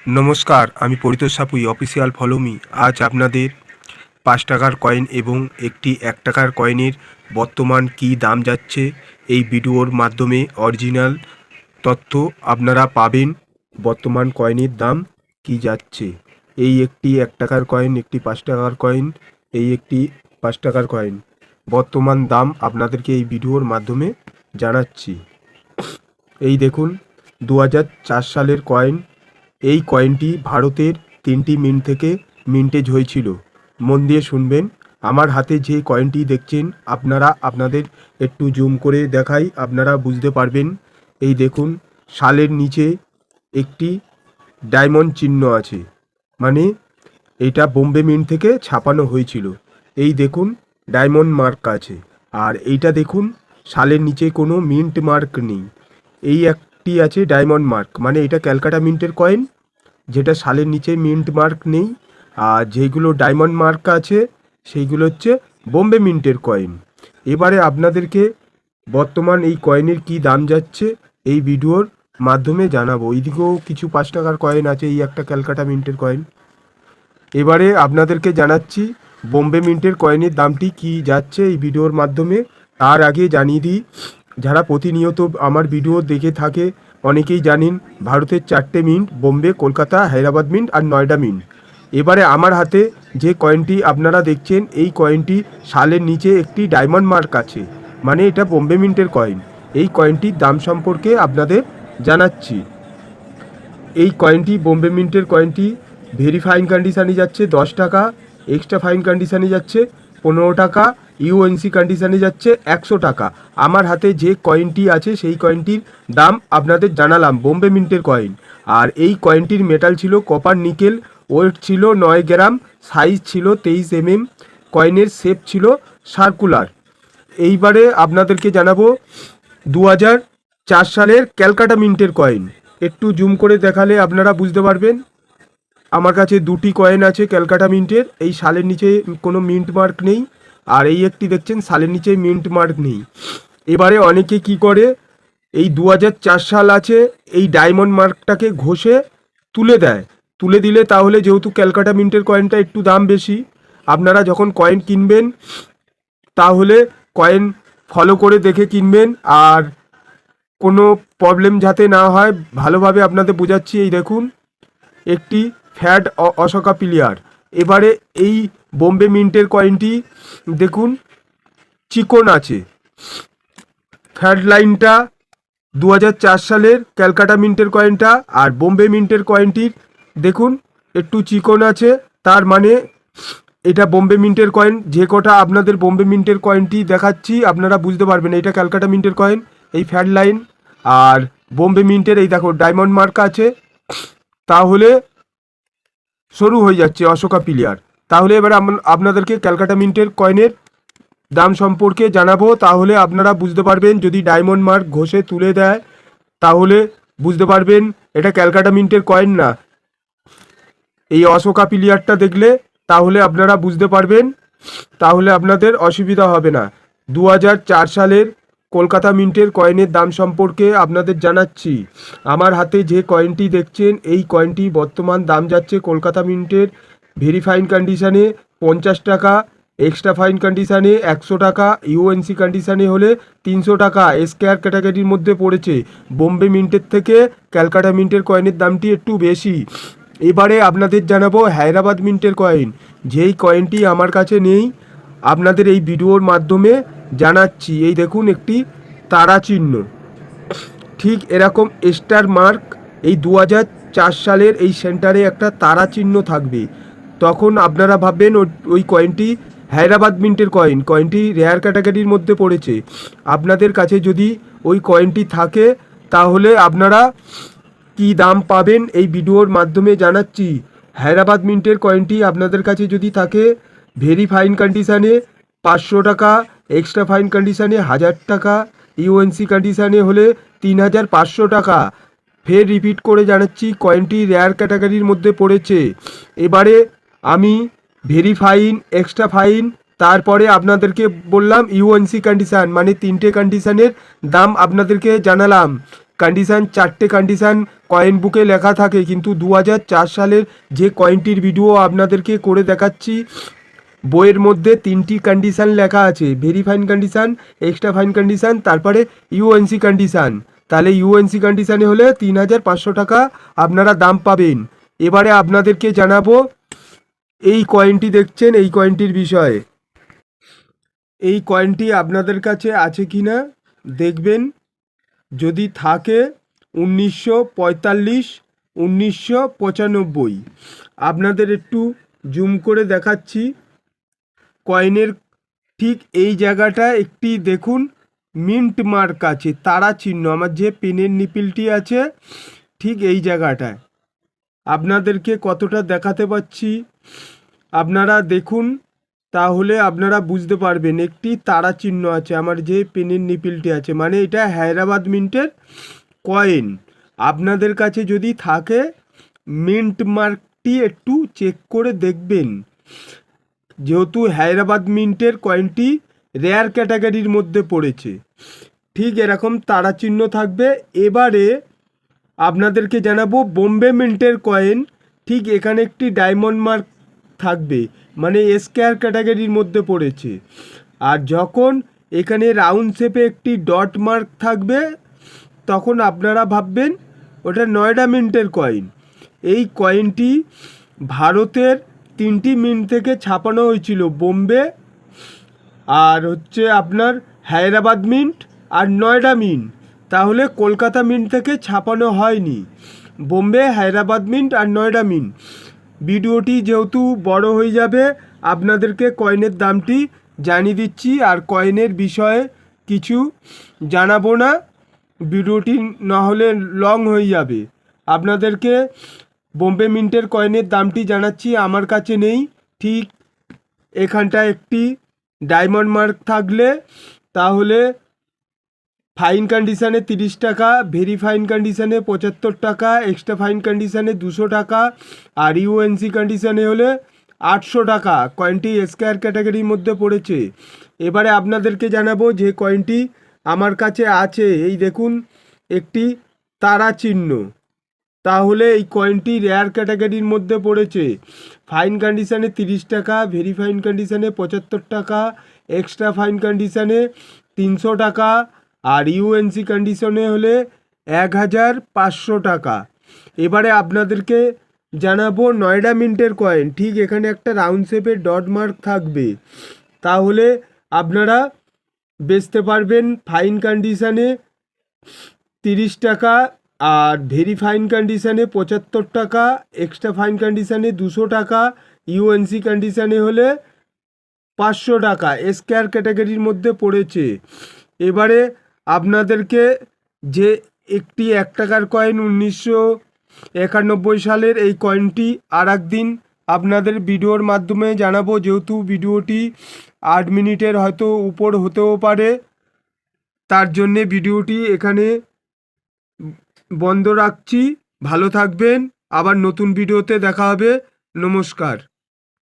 নমস্কার, আমি Paritosh Sapui official follow me. আজ আপনাদের 5 টাকার কয়েন এবং একটি 1 টাকার কয়েনের বর্তমান কী দাম যাচ্ছে এই ভিডিওর মাধ্যমে অরিজিনাল তথ্য আপনারা পাবেন। বর্তমান কয়েনের দাম কী যাচ্ছে, এই একটি 1 টাকার কয়েন, একটি 5 টাকার কয়েন, এই একটি 5 টাকার কয়েন বর্তমান দাম আপনাদেরকে এই ভিডিওর মাধ্যমে জানাচ্ছি। এই দেখুন, 2004 সালের কয়েন। এই কয়েনটি ভারতের 3টি মিন্ট থেকে মিন্টেজ হয়েছিল। মন দিয়ে শুনবেন। আমার হাতে যে কয়েনটি দেখছেন, আপনাদের একটু জুম করে দেখাই, আপনারা বুঝতে পারবেন। এই দেখুন, সালের নিচে একটি ডায়মন্ড চিহ্ন আছে, মানে এটা বোম্বে মিন্ট থেকে ছাপানো হয়েছিল। এই দেখুন, ডায়মন্ড মার্ক আছে। আর এইটা দেখুন, সালের নিচে কোনো মিন্ট মার্ক নেই। এই একটি আছে ডায়মন্ড মার্ক, মানে এটা ক্যালকাটা মিন্টের কয়েন, যেটা সালের নিচে মিন্ট মার্ক নেই। আর যেইগুলো ডায়মন্ড মার্ক আছে সেইগুলো হচ্ছে বোম্বে মিন্টের কয়েন। এবারে আপনাদেরকে বর্তমান এই কয়েনের কি দাম যাচ্ছে এই ভিডিওর মাধ্যমে জানাবো। এইদিকেও কিছু 5 টাকার কয়েন আছে, এই একটা ক্যালকাটা মিন্টের কয়েন। এবারে আপনাদেরকে জানাচ্ছি বোম্বে মিন্টের কয়েনের দামটি কি যাচ্ছে এই ভিডিওর মাধ্যমে। তার আগে জানিয়ে দিই, যারা প্রতিনিয়ত আমার ভিডিও দেখে থাকে অনেকেই জানেন ভারতের 4টে মিন্ট, বোম্বে, কলকাতা, হায়দ্রাবাদ মিন্ট আর নয়ডা মিন্ট। এবারে আমার হাতে যে কয়েনটি আপনারা দেখছেন, এই কয়েনটি সালের নিচে একটি ডায়মন্ড মার্ক আছে, মানে এটা বোম্বে মিন্টের কয়েন। এই কয়েনটির দাম সম্পর্কে আপনাদের জানাচ্ছি। এই কয়েনটি, বোম্বে মিন্টের কয়েনটি, ভেরি ফাইন কন্ডিশানে যাচ্ছে 10 টাকা, এক্সট্রা ফাইন কন্ডিশানে যাচ্ছে 15 টাকা, ইউএনসি কন্ডিশানে যাচ্ছে 100 টাকা। আমার হাতে যে কয়েনটি আছে সেই কয়েনটির দাম আপনাদের জানালাম, বোম্বে মিন্টের কয়েন। আর এই কয়েনটির মেটাল ছিল কপার নিকেল, ওয়েট ছিল 9 গ্রাম, সাইজ ছিল 23 কয়েনের শেপ ছিল সার্কুলার। এইবারে আপনাদেরকে জানাবো 2004 সালের ক্যালকাটা মিন্টের কয়েন। একটু জুম করে দেখালে আপনারা বুঝতে পারবেন। আমার কাছে 2টি কয়েন আছে ক্যালকাটা মিন্টের, এই সালের নিচে কোনো মিন্ট মার্ক নেই, আর এই একটি দেখছেন সালের নিচে মিন্ট মার্ক নেই। এবারে অনেকে কি করে, এই 2004 সাল আছে, এই ডায়মন্ড মার্কটাকে ঘষে তুলে দেয়। তুলে দিলে তাহলে, যেহেতু ক্যালকাটা মিন্টের কয়েনটা একটু দাম বেশি, আপনারা যখন কয়েন কিনবেন তাহলে কয়েন ফলো করে দেখে কিনবেন, আর কোনো প্রবলেম যাতে না হয় ভালোভাবে আপনাদের বোঝাচ্ছি। এই দেখুন, একটি ফ্যাট অশোকা প্লেয়ার। এবারে এই বোম্বে মিন্টের কয়েনটি দেখুন, চিকন আছে। ফ্যাট লাইনটা 2004 সালের ক্যালকাটা মিন্টের কয়েনটা, আর বোম্বে মিন্টের কয়েনটির দেখুন একটু চিকন আছে। তার মানে এটা বোম্বে মিন্টের কয়েন। যে কটা আপনাদের বোম্বে মিন্টের কয়েনটি দেখাচ্ছি আপনারা বুঝতে পারবেন এটা ক্যালকাটা মিন্টের কয়েন। এই ফ্যাট লাইন আর বোম্বে মিন্টের এই দেখো ডায়মন্ড মার্ক আছে, তাহলে শুরু হয়ে যাচ্ছে অশোকা প্লেয়ার। তাহলে এবার আপনাদেরকে ক্যালকাটা মিন্টের কয়েনের দাম সম্পর্কে জানাবো, তাহলে আপনারা বুঝতে পারবেন। যদি ডায়মন্ড মার্ক ঘষে তুলে দেয় তাহলে বুঝতে পারবেন এটা ক্যালকাটা মিন্টের কয়েন না। এই অশোকা প্লেয়ারটা দেখলে তাহলে আপনারা বুঝতে পারবেন, তাহলে আপনাদের অসুবিধা হবে না। 2004 সালের কলকাতা মিন্টের কয়েনের দাম সম্পর্কে আপনাদের জানাচ্ছি। আমার হাতে যে কয়েনটি দেখছেন, এই কয়েনটি বর্তমান দাম যাচ্ছে কলকাতা মিন্টের ভেরি ফাইন কন্ডিশানে 50 টাকা, এক্সট্রা ফাইন কন্ডিশানে 100 টাকা, ইউএনসি কন্ডিশানে হলে 300 টাকা। স্কোয়ার ক্যাটাগরির মধ্যে পড়েছে। বোম্বে মিন্টের থেকে ক্যালকাটা মিন্টের কয়েনের দামটি একটু বেশি। এবারে আপনাদের জানাবো হায়দ্রাবাদ মিন্টের কয়েন। যেই কয়েনটি আমার কাছে নেই, আপনাদের এই ভিডিওর মাধ্যমে জানাচ্ছি। এই দেখুন, একটি তারা চিহ্ন, ঠিক এরকম স্টার মার্ক। এই 2004 সালের এই সেন্টারে একটা তারা চিহ্ন থাকবে। তখন আপনারা ভাববেন ওই কয়েনটি হায়দ্রাবাদ মিন্টের কয়েন। কয়েনটি রেয়ার ক্যাটাগরির মধ্যে পড়েছে। আপনাদের কাছে যদি ওই কয়েনটি থাকে তাহলে আপনারা কি দাম পাবেন এই ভিডিওর মাধ্যমে জানাচ্ছি। হায়দ্রাবাদ মিন্টের কয়েনটি আপনাদের কাছে যদি থাকে ভেরি ফাইন কন্ডিশানে 500 টাকা, এক্সট্রা ফাইন কন্ডিশানে 1000 টাকা, ইউএনসি কন্ডিশানে হলে 3500 টাকা। ফের রিপিট করে জানাচ্ছি, কয়েনটি রেয়ার ক্যাটাগরির মধ্যে পড়েছে। এবারে আমি ভেরি ফাইন, এক্সট্রা ফাইন, তারপরে আপনাদেরকে বললাম ইউএনসি কন্ডিশান, মানে 3টে কন্ডিশানের দাম আপনাদেরকে জানালাম। কন্ডিশান, 4টে কন্ডিশান কয়েন বুকে লেখা থাকে, কিন্তু 2004 সালের যে কয়েনটির ভিডিও আপনাদেরকে করে দেখাচ্ছি বইয়ের মধ্যে 3টি কন্ডিশান লেখা আছে, very fine condition, extra fine condition, তারপরে ইউএনসি কন্ডিশান। তাহলে ইউএনসি কন্ডিশানে হলে 3500 টাকা আপনারা দাম পাবেন। এবারে আপনাদেরকে জানাবো এই কয়েনটি দেখছেন, এই কয়েনটির বিষয়ে। এই কয়েনটি আপনাদের কাছে আছে কি না দেখবেন, যদি থাকে 1945, 1995। আপনাদের একটু জুম করে দেখাচ্ছি। কয়েনের ঠিক এই জায়গাটা একটি দেখুন মিন্ট মার্ক আছে, তারা চিহ্ন, আমার যে পেনের নিপিলটি আছে ঠিক এই জায়গাটায়। আপনাদেরকে কতটা দেখাতে পাচ্ছি আপনারা দেখুন, তাহলে আপনারা বুঝতে পারবেন। একটি তারা চিহ্ন আছে আমার যে পেনের নিপিলটি আছে, মানে এটা হায়দ্রাবাদ মিন্টের কয়েন। আপনাদের কাছে যদি থাকে মিন্ট মার্কটি একটু চেক করে দেখবেন, যেহেতু হায়দ্রাবাদ মিন্টের কয়েনটি রেয়ার ক্যাটাগরির মধ্যে পড়েছে। ঠিক এরকম তারা চিহ্ন থাকবে। এবারে আপনাদেরকে জানাবো বোম্বে মিন্টের কয়েন, ঠিক এখানে একটি ডায়মন্ড মার্ক থাকবে, মানে স্কয়ার ক্যাটাগরির মধ্যে পড়েছে। আর যখন এখানে রাউন্ড শেপে একটি ডট মার্ক থাকবে তখন আপনারা ভাববেন ওটা নয়ডা মিন্টের কয়েন। এই কয়েনটি ভারতের 3টি মিন্ট থেকে ছাপানো হয়েছিল, বোম্বে আর হচ্ছে আপনার হায়দ্রাবাদ মিন্ট আর নয়ডা মিন্ট। তাহলে কলকাতা মিন্ট থেকে ছাপানো হয়নি, বোম্বে, হায়দ্রাবাদ মিন্ট আর নয়ডা মিন্ট। ভিডিওটি যেহেতু বড় হয়ে যাবে আপনাদেরকে কয়েনের দামটি জানিয়ে দিচ্ছি, আর কয়েনের বিষয়ে কিছু জানাবো না, ভিডিওটি না হলে লং হয়ে যাবে। আপনাদেরকে বোম্বে মিন্টের কয়েনের দামটি জানাচ্ছি। আমার কাছে নেই, ঠিক এখানটায় একটি ডায়মন্ড মার্ক থাকলে তাহলে ফাইন কন্ডিশানে 30 টাকা, ভেরি ফাইন কন্ডিশানে 75 টাকা, এক্সট্রা ফাইন কন্ডিশানে 200 টাকা, আর ইউএনসি কন্ডিশানে হলে 800 টাকা। কয়েনটি স্কয়ার ক্যাটাগরির মধ্যে পড়েছে। এবারে আপনাদেরকে জানাবো যে কয়েনটি আমার কাছে আছে, এই দেখুন একটি তারা চিহ্ন, তাহলে এই কয়েনটি রেয়ার ক্যাটাগরির মধ্যে পড়েছে। ফাইন কন্ডিশানে 30 টাকা, ভেরি ফাইন কন্ডিশানে 75 টাকা, এক্সট্রা ফাইন কন্ডিশানে 300 টাকা, আর ইউএনসি কন্ডিশনে হলে 1500 টাকা। এবারে আপনাদেরকে জানাবো নয়ডা মিন্টের কয়েন, ঠিক এখানে একটা রাউন্ড শেপের ডট মার্ক থাকবে, তাহলে আপনারা বেচতে পারবেন ফাইন কন্ডিশানে 30 টাকা, আর ভেরি ফাইন কন্ডিশানে 75 টাকা, এক্সট্রা ফাইন কন্ডিশানে 200 টাকা, ইউএনসি কন্ডিশানে হলে 500 টাকা। স্কয়ার ক্যাটাগরির মধ্যে পড়েছে। এবারে আপনাদেরকে যে একটি 1 টাকার কয়েন 1991 সালের, এই কয়েনটি আর একদিন আপনাদের ভিডিওর মাধ্যমে জানাবো, যেহেতু ভিডিওটি 8 মিনিটের হয়তো উপর হতেও পারে, তার জন্যে ভিডিওটি এখানে বন্ধ রাখছি। ভালো থাকবেন, আবার নতুন ভিডিওতে দেখা হবে। নমস্কার।